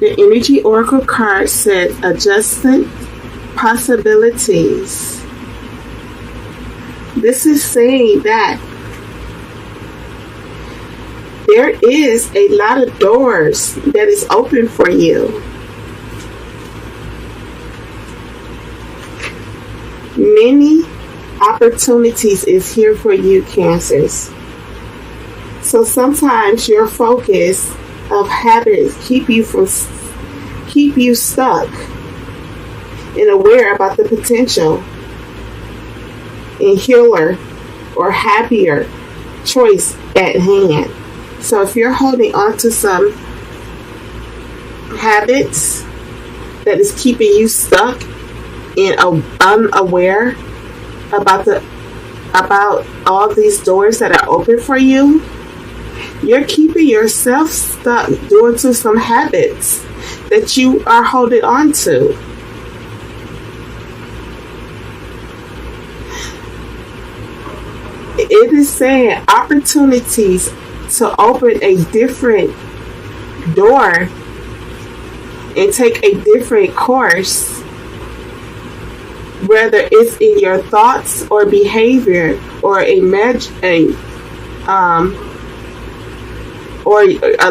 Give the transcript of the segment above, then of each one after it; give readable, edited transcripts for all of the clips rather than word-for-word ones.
The Energy Oracle card says adjustment possibilities. This is saying that there is a lot of doors that is open for you. Many opportunities is here for you, Cancers. So sometimes your focus of habits keep you stuck and aware about the potential and healer or happier choice at hand. So if you're holding on to some habits that is keeping you stuck and unaware about all these doors that are open for you, you're keeping yourself stuck due to some habits that you are holding on to. It is saying opportunities to open a different door and take a different course, whether it's in your thoughts or behavior or a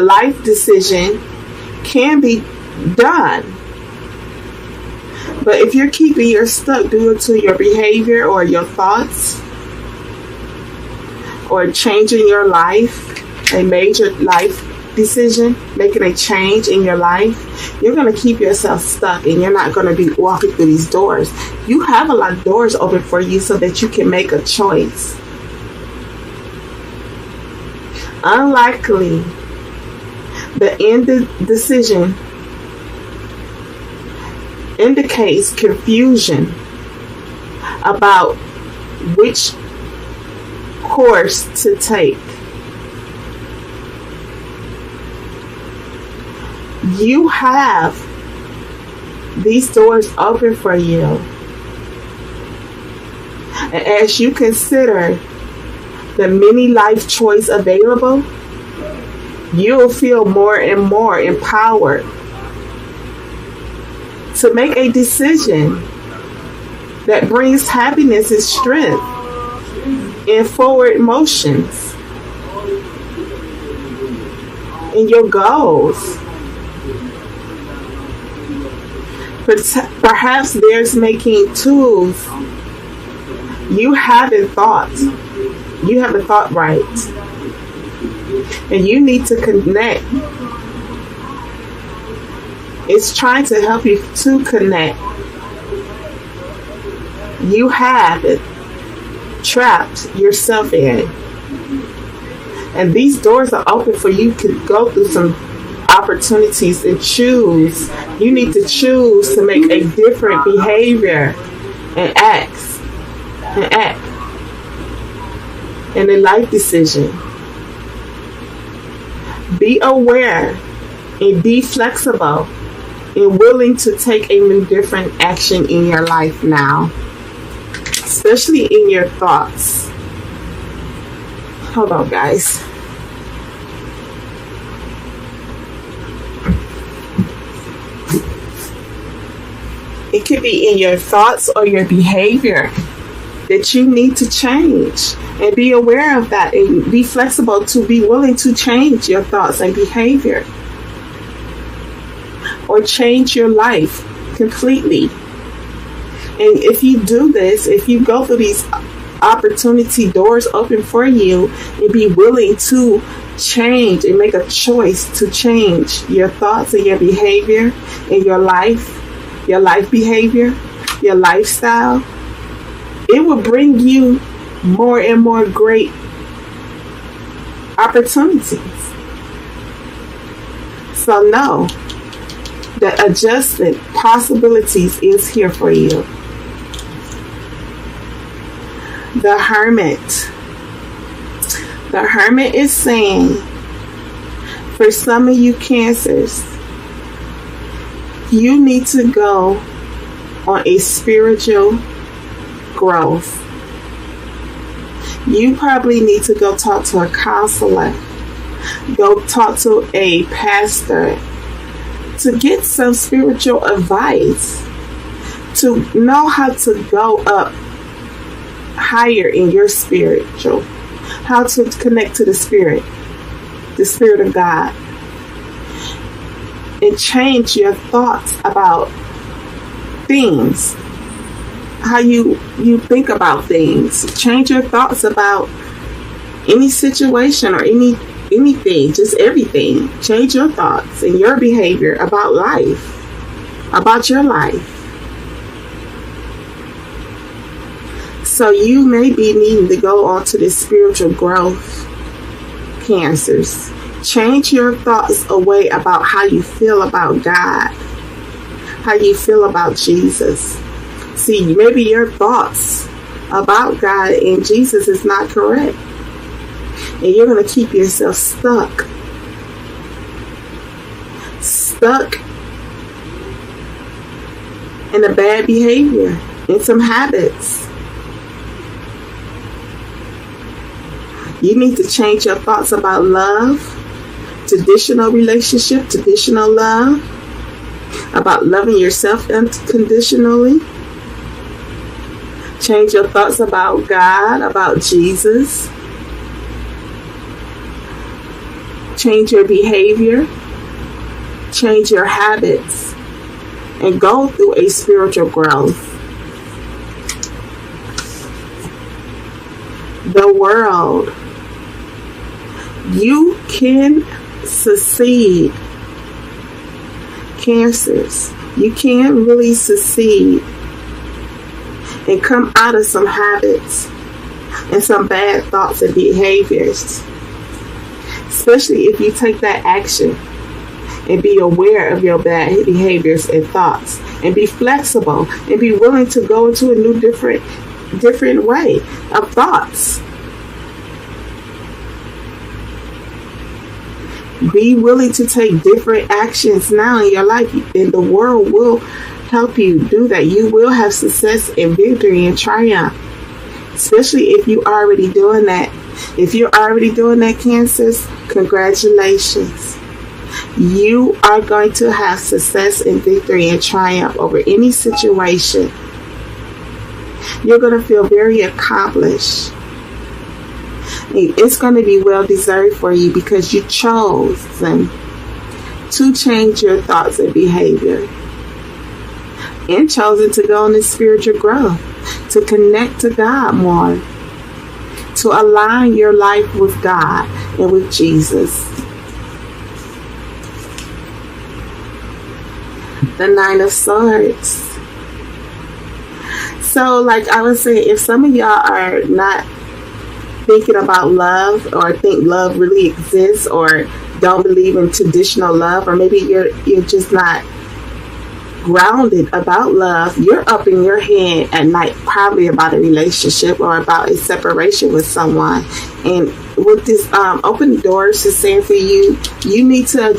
life decision can be done. But if you're keeping yourself stuck due to your behavior or your thoughts or changing your life, a major life decision, making a change in your life, you're going to keep yourself stuck and you're not going to be walking through these doors. You have a lot of doors open for you so that you can make a choice. Unlikely, the end decision indicates confusion about which course to take. You have these doors open for you. And as you consider the many life choices available, you'll feel more and more empowered to make a decision that brings happiness and strength and forward motions in your goals. Perhaps there's making tools you haven't thought right, and you need to connect. It's trying to help you to connect. You have it trapped yourself in, and these doors are open for you to go through some opportunities and choose. You need to choose to make a different behavior and act in a life decision. Be aware and be flexible and willing to take a different action in your life now, especially in your thoughts. Hold on, guys. It could be in your thoughts or your behavior that you need to change, and be aware of that and be flexible to be willing to change your thoughts and behavior or change your life completely. And if you do this, if you go through these opportunity doors open for you and be willing to change and make a choice to change your thoughts and your behavior and your life behavior, your lifestyle, it will bring you more and more great opportunities. So know that adjustment possibilities is here for you. The Hermit. The Hermit is saying, for some of you Cancers, you need to go on a spiritual growth. You probably need to go talk to a counselor, go talk to a pastor, to get some spiritual advice, to know how to go up higher in your spiritual, how to connect to the Spirit of God, and change your thoughts about things, how you think about things. Change your thoughts about any situation or anything, just everything. Change your thoughts and your behavior about life, about your life. So you may be needing to go on to this spiritual growth, Cancers. Change your thoughts away about how you feel about God, how you feel about Jesus. See, maybe your thoughts about God and Jesus is not correct, and you're going to keep yourself stuck in a bad behavior, in some habits. You need to change your thoughts about love, traditional relationship, traditional love, about loving yourself unconditionally. Change your thoughts about God, about Jesus. Change your behavior. Change your habits. And go through a spiritual growth. The world. You can succeed. Cancers. You can really succeed and come out of some habits and some bad thoughts and behaviors. Especially if you take that action and be aware of your bad behaviors and thoughts, and be flexible and be willing to go into a new different way of thoughts. Be willing to take different actions now in your life, and the world will help you do that. You will have success and victory and triumph, especially if you're already doing that. If you're already doing that, Cancers, congratulations. You are going to have success and victory and triumph over any situation. You're going to feel very accomplished. It's going to be well deserved for you because you chose to change your thoughts and behavior, and chosen to go on this spiritual growth, to connect to God more, to align your life with God and with Jesus. The Nine of Swords. So, like I was saying, if some of y'all are not thinking about love, or think love really exists, or don't believe in traditional love, or maybe you're just not grounded about love, you're up in your head at night probably about a relationship or about a separation with someone. And with this open doors is saying for you, you need to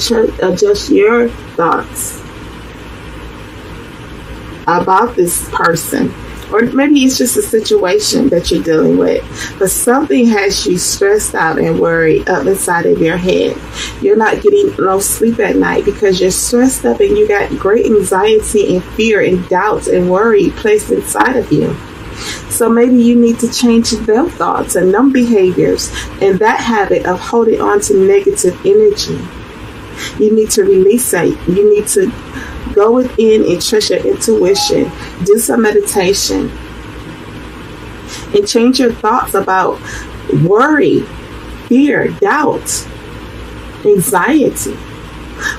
adjust your thoughts about this person. Or maybe it's just a situation that you're dealing with, but something has you stressed out and worried up inside of your head. You're not getting no sleep at night because you're stressed up and you got great anxiety and fear and doubts and worry placed inside of you. So maybe you need to change them thoughts and them behaviors and that habit of holding on to negative energy. You need to release it. You need to go within and trust your intuition. Do some meditation. And change your thoughts about worry, fear, doubt, anxiety.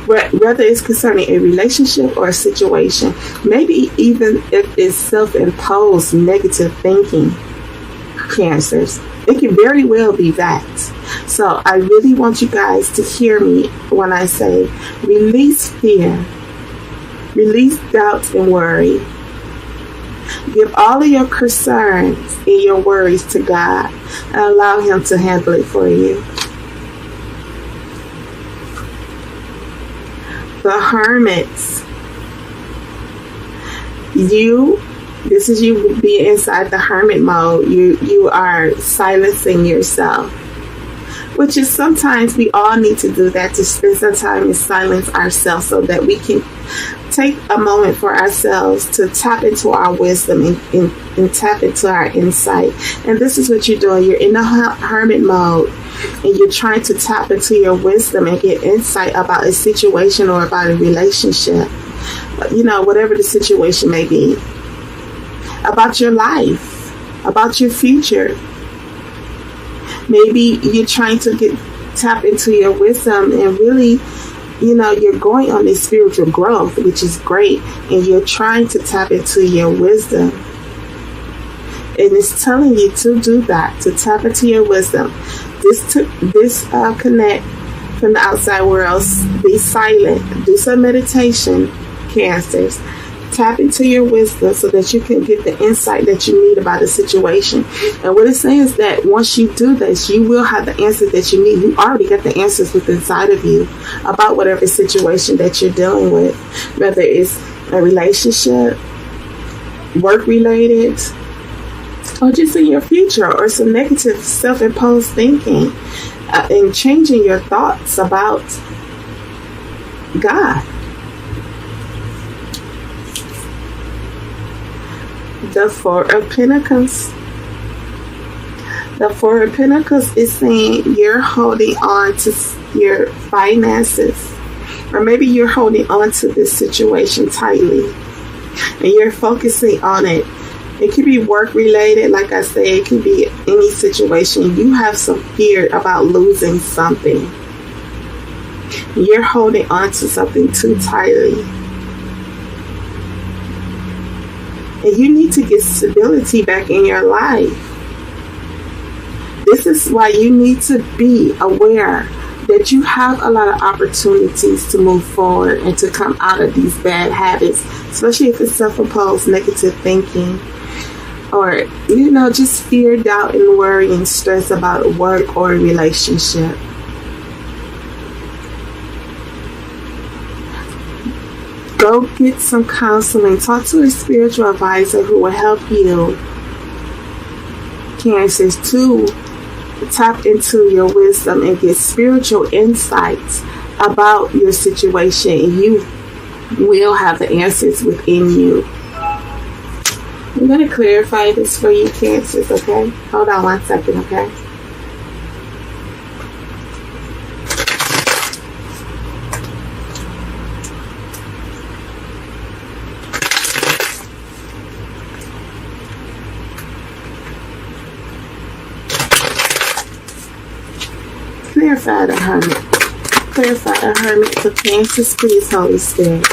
Whether it's concerning a relationship or a situation. Maybe even if it's self-imposed negative thinking, Cancers. It can very well be that. So I really want you guys to hear me when I say release fear. Release doubts and worry. Give all of your concerns and your worries to God and allow Him to handle it for you. The Hermits. This is you being inside the hermit mode. You are silencing yourself. which is sometimes we all need to do that, to spend some time and silence ourselves so that we can take a moment for ourselves to tap into our wisdom and tap into our insight. And this is what you're doing. You're in the hermit mode and you're trying to tap into your wisdom and get insight about a situation or about a relationship, whatever the situation may be, about your life, about your future. Maybe you're trying to tap into your wisdom and really, you're going on this spiritual growth, which is great, and you're trying to tap into your wisdom. And it's telling you to do that, to tap into your wisdom. Disconnect from the outside world. Be silent. Do some meditation, Cancers. Tap into your wisdom so that you can get the insight that you need about a situation. And what it's saying is that once you do this, you will have the answers that you need. You already got the answers within inside of you about whatever situation that you're dealing with, whether it's a relationship, work-related, or just in your future, or some negative self-imposed thinking, and changing your thoughts about God. The Four of Pentacles. The Four of Pentacles is saying you're holding on to your finances, or maybe you're holding on to this situation tightly and you're focusing on it. It could be work related, like I said. It could be any situation. You have some fear about losing something. You're holding on to something too tightly. And you need to get stability back in your life. This is why you need to be aware that you have a lot of opportunities to move forward and to come out of these bad habits, especially if it's self-imposed negative thinking, or, just fear, doubt, and worry and stress about work or a relationship. Go get some counseling. Talk to a spiritual advisor who will help you, Cancers, to tap into your wisdom and get spiritual insights about your situation. And you will have the answers within you. I'm going to clarify this for you, Cancers, okay? Hold on 1 second, okay? Clarify the Hermit. Clarify the Hermit for Cancers, please, Holy Spirit.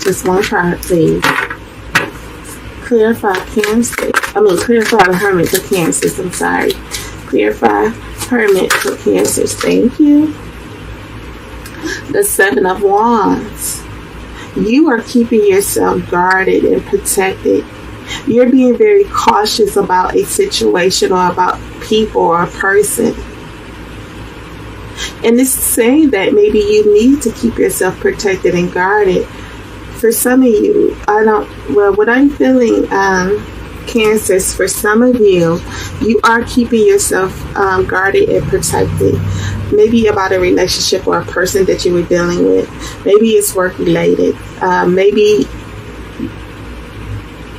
Just one card, please. Clarify clarify the Hermit for Cancers. I'm sorry. Clarify Hermit for Cancers. Thank you. The Seven of Wands. You are keeping yourself guarded and protected. You're being very cautious about a situation or about people or a person. And it's saying that maybe you need to keep yourself protected and guarded. For some of you, what I'm feeling, Cancers, for some of you, you are keeping yourself guarded and protected. Maybe about a relationship or a person that you were dealing with. Maybe it's work related. Maybe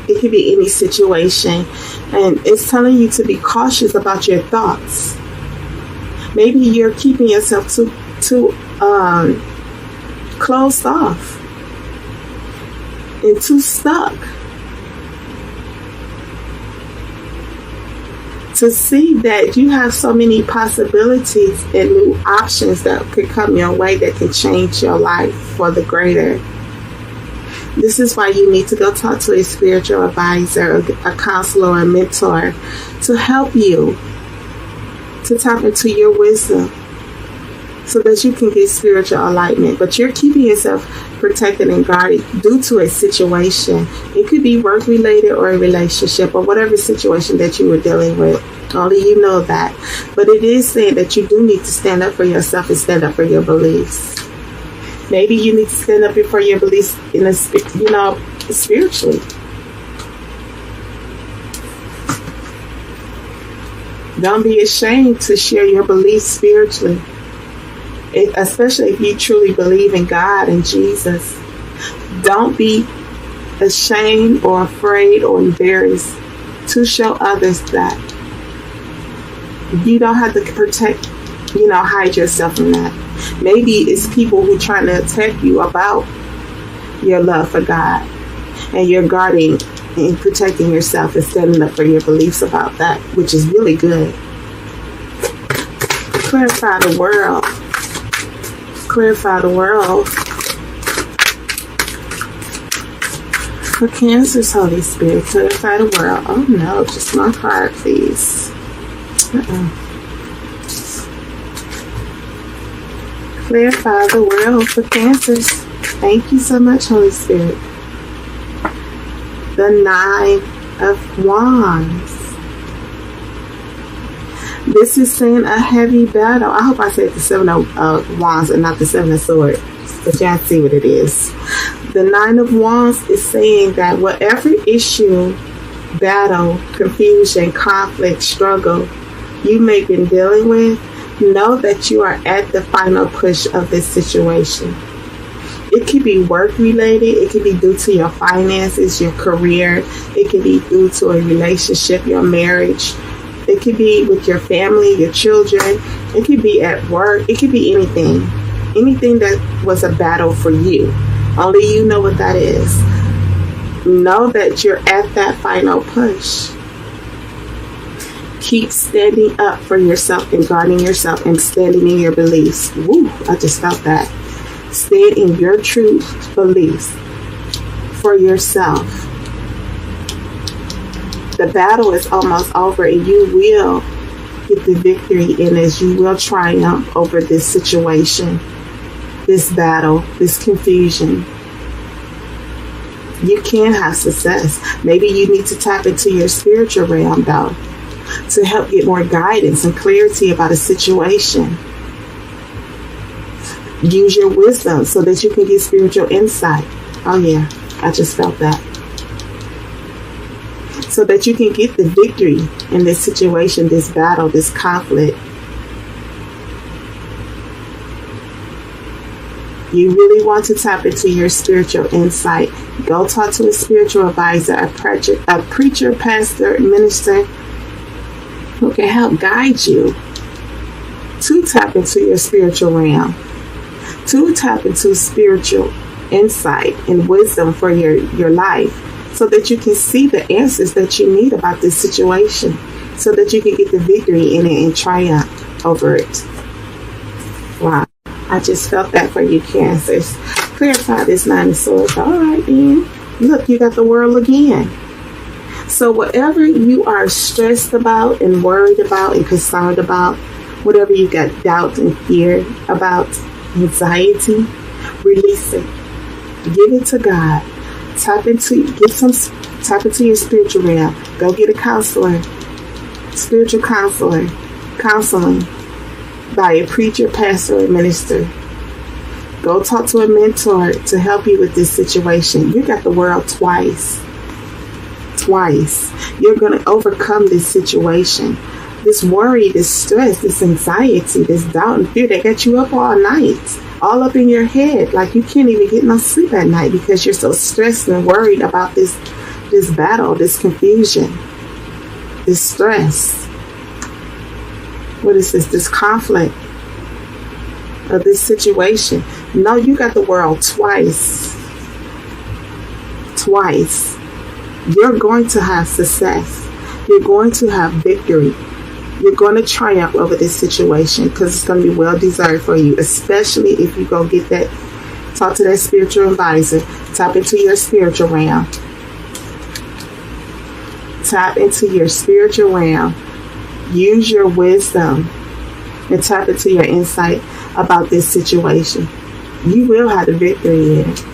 it could be any situation. And it's telling you to be cautious about your thoughts. Maybe you're keeping yourself too closed off and too stuck to see that you have so many possibilities and new options that could come your way that can change your life for the greater. This is why you need to go talk to a spiritual advisor, a counselor, or a mentor to help you to tap into your wisdom so that you can get spiritual enlightenment. But you're keeping yourself protected and guarded due to a situation. It could be work related or a relationship or whatever situation that you were dealing with. Only you know that. But it is saying that you do need to stand up for yourself and stand up for your beliefs. Maybe you need to stand up for your beliefs spiritually. Don't be ashamed to share your beliefs spiritually, especially if you truly believe in God and Jesus. Don't be ashamed or afraid or embarrassed to show others that. You don't have to hide yourself from that. Maybe it's people who are trying to attack you about your love for God, and you're guarding and protecting yourself and standing up for your beliefs about that, which is really good. Clarify the world. Clarify the world. For Cancer's Holy Spirit, clarify the world. Oh no, just one card, please. Clarify the world for Cancers. Thank you so much, Holy Spirit. The 9 of Wands. This is saying a heavy battle. I hope I said the 7 of Wands and not the 7 of Swords, but y'all see what it is. The 9 of Wands is saying that whatever issue, battle, confusion, conflict, struggle you may be dealing with, know that you are at the final push of this situation. It could be work related. It could be due to your finances, your career. It could be due to a relationship, your marriage. It could be with your family, your children. It could be at work. It could be anything. Anything that was a battle for you. Only you know what that is. Know that you're at that final push. Keep standing up for yourself and guarding yourself and standing in your beliefs. Woo, I just felt that. Stand in your true beliefs for yourself. The battle is almost over and you will get the victory in this. You will triumph over this situation, this battle, this confusion. You can have success. Maybe you need to tap into your spiritual realm though, to help get more guidance and clarity about a situation. Use your wisdom so that you can get spiritual insight. Oh yeah, I just felt that. So that you can get the victory in this situation, this battle, this conflict. You really want to tap into your spiritual insight. Go talk to a spiritual advisor, a preacher, pastor, minister, who can help guide you to tap into your spiritual realm, to tap into spiritual insight and wisdom for your life, so that you can see the answers that you need about this situation, so that you can get the victory in it and triumph over it. Wow. I just felt that for you, Cancers. Clarify this 9 of Swords. All right, then. Look, you got the world again. So whatever you are stressed about and worried about and concerned about, whatever you got doubt and fear about, anxiety, release it. Give it to God. Tap into your spiritual realm. Go get a counselor, spiritual counselor, counseling by a preacher, pastor, or minister. Go talk to a mentor to help you with this situation. You got the world twice. You're going to overcome this situation. This worry, this stress, this anxiety, this doubt and fear that got you up all night, all up in your head. Like you can't even get no sleep at night because you're so stressed and worried about this battle, this confusion, this stress. What is this? This conflict of this situation. No, you got the world twice. You're going to have success. You're going to have victory. You're going to triumph over this situation because it's going to be well deserved for you, especially if you go get that, talk to that spiritual advisor, tap into your spiritual realm. Tap into your spiritual realm. Use your wisdom and tap into your insight about this situation. You will have the victory in it.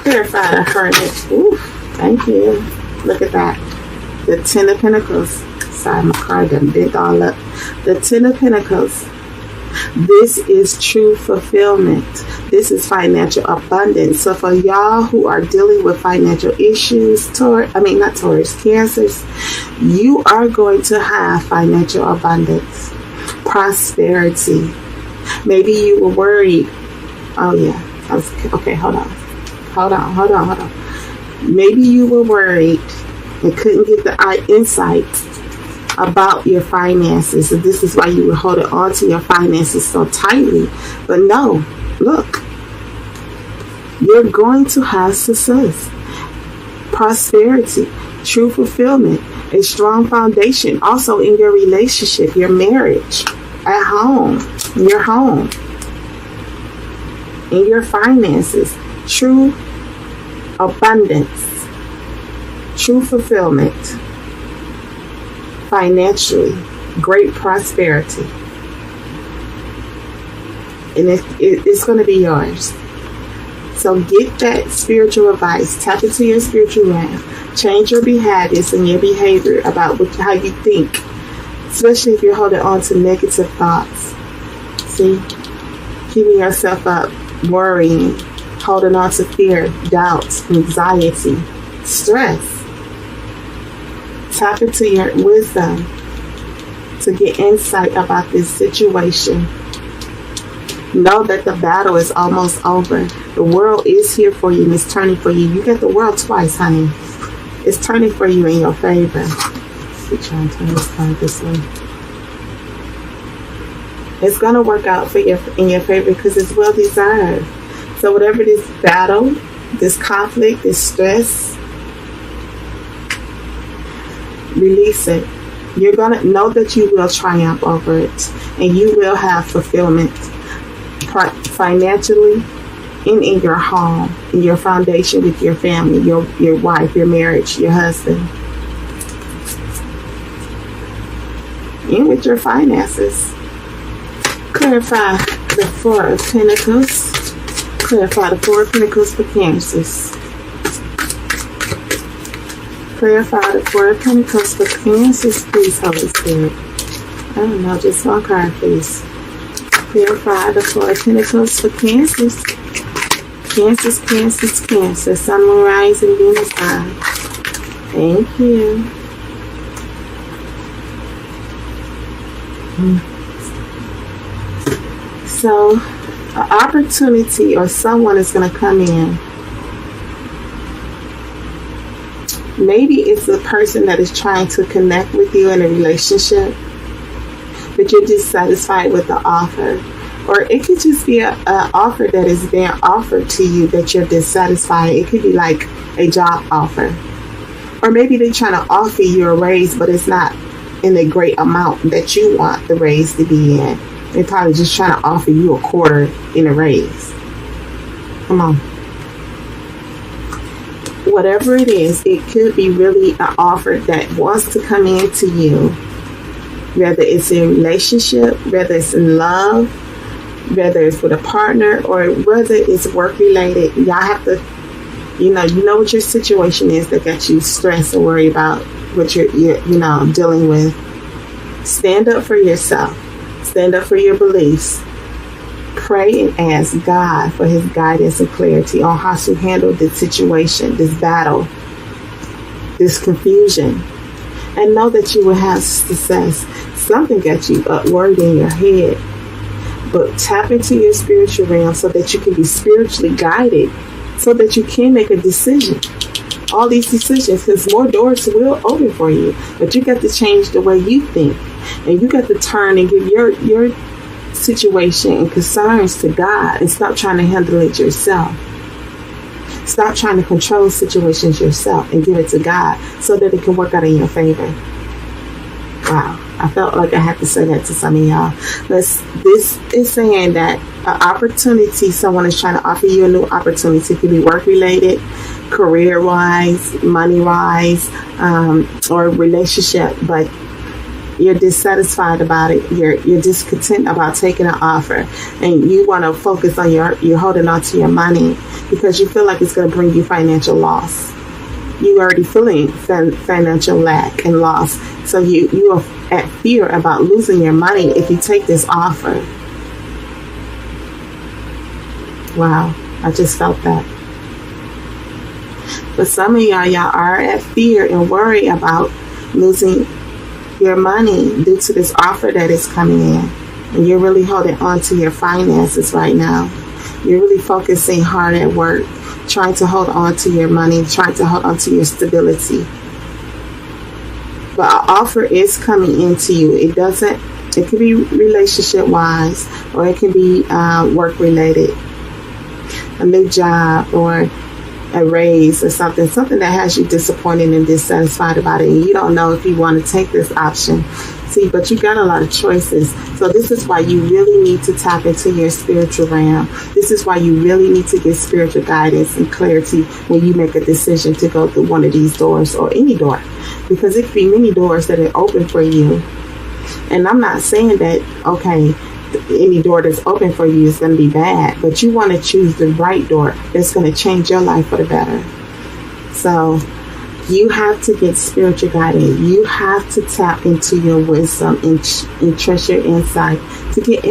Clarify the Hermit. Ooh, thank you. Look at that. The 10 of Pentacles. Sorry, my card done bent all up. The 10 of Pentacles. This is true fulfillment. This is financial abundance. So for y'all who are dealing with financial issues, cancers, you are going to have financial abundance, prosperity. Maybe you were worried. Oh yeah. Okay, hold on. Maybe you were worried and couldn't get the insight about your finances. And this is why you were holding on to your finances so tightly. But no, look, you're going to have success, prosperity, true fulfillment, a strong foundation also in your relationship, your marriage, at home, in your home, in your finances, true abundance, true fulfillment, financially, great prosperity. And it's going to be yours. So get that spiritual advice. Tap into your spiritual realm. Change your habits and your behavior about how you think, especially if you're holding on to negative thoughts. See? Keeping yourself up, worrying, holding on to fear, doubts, anxiety, stress. Tap into your wisdom to get insight about this situation. Know that the battle is almost over. The world is here for you and it's turning for you. You get the world twice, honey. It's turning for you in your favor. Let's try and turn this card this way. It's going to work out for you in your favor because it's well deserved. So whatever this battle, this conflict, this stress, release it. You're going to know that you will triumph over it and you will have fulfillment financially and in your home, in your foundation with your family, your wife, your marriage, your husband, and with your finances. Clarify the Four of Pentacles. Clarify the Four of Pentacles for Cancers. Clarify the Four of Pentacles for Cancers, please, Holy Spirit. I don't know, just one card, please. Clarify the Four of Pentacles for Cancers. Cancer. Sun, Moon, Rising, Venus, High. Thank you. So, an opportunity or someone is going to come in. Maybe it's a person that is trying to connect with you in a relationship, but you're dissatisfied with the offer. Or it could just be an offer that is being offered to you that you're dissatisfied. It could be like a job offer. Or maybe they're trying to offer you a raise, but it's not in a great amount that you want the raise to be in. They're probably just trying to offer you a quarter in a raise. Come on. Whatever it is, it could be really an offer that wants to come into you. Whether it's in a relationship, whether it's in love, whether it's with a partner, or whether it's work related. Y'all have to, you know what your situation is that got you stressed and worried about what you're dealing with. Stand up for yourself. Stand up for your beliefs. Pray and ask God for his guidance and clarity on how to handle this situation, this battle, this confusion. And know that you will have success. Something got you worried in your head. But tap into your spiritual realm so that you can be spiritually guided, so that you can make a decision. All these decisions, because more doors will open for you. But you got to change the way you think. And you got to turn and give your situation and concerns to God and stop trying to handle it yourself. Stop trying to control situations yourself and give it to God so that it can work out in your favor. Wow. I felt like I had to say that to some of y'all. This is saying that an opportunity, someone is trying to offer you a new opportunity. It could be work-related, career-wise, money-wise, or relationship, but you're dissatisfied about it. You're discontent about taking an offer, and you want to focus on you're holding on to your money because you feel like it's going to bring you financial loss. You already feeling financial lack and loss, so you are at fear about losing your money if you take this offer. Wow, I just felt that. But some of y'all are at fear and worry about losing your money due to this offer that is coming in. And you're really holding on to your finances right now. You're really focusing hard at work, trying to hold on to your money, trying to hold on to your stability. But an offer is coming into you. It could be relationship wise, or it can be work related, a new job, or a raise, or something that has you disappointed and dissatisfied about it, and you don't know if you want to take this option. See, but you got a lot of choices. So this is why you really need to tap into your spiritual realm. This is why you really need to get spiritual guidance and clarity when you make a decision to go through one of these doors, or any door, because it could be many doors that are open for you. And I'm not saying that, okay, any door that's open for you is going to be bad, but you want to choose the right door that's going to change your life for the better. So you have to get spiritual guidance. You have to tap into your wisdom and trust your insight to get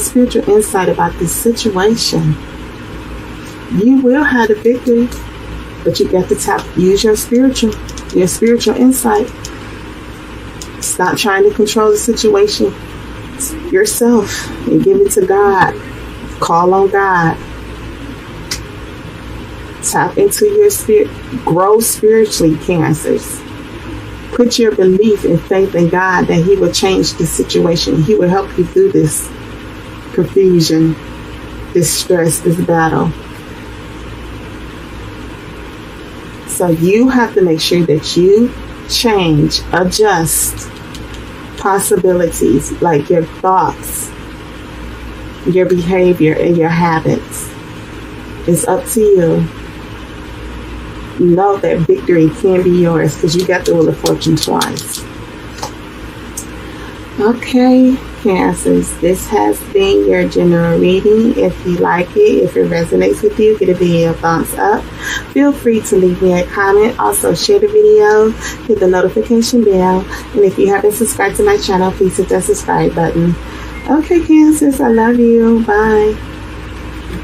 spiritual insight about this situation. You will have the victory, but you got to use your spiritual insight. Stop trying to control the situation yourself and give it to God. Call on God. Tap into your spirit. Grow spiritually, Cancers. Put your belief and faith in God that He will change the situation. He will help you through this confusion, this stress, this battle. So you have to make sure that you change, adjust possibilities, like your thoughts, your behavior, and your habits. It's up to you. Know that victory can be yours because you got the Wheel of Fortune twice. Okay, Cancers, this has been your general reading. If you like it, if it resonates with you, give the video a thumbs up. Feel free to leave me a comment. Also, share the video, hit the notification bell, and if you haven't subscribed to my channel, please hit that subscribe button. Okay, Cancers, I love you. Bye.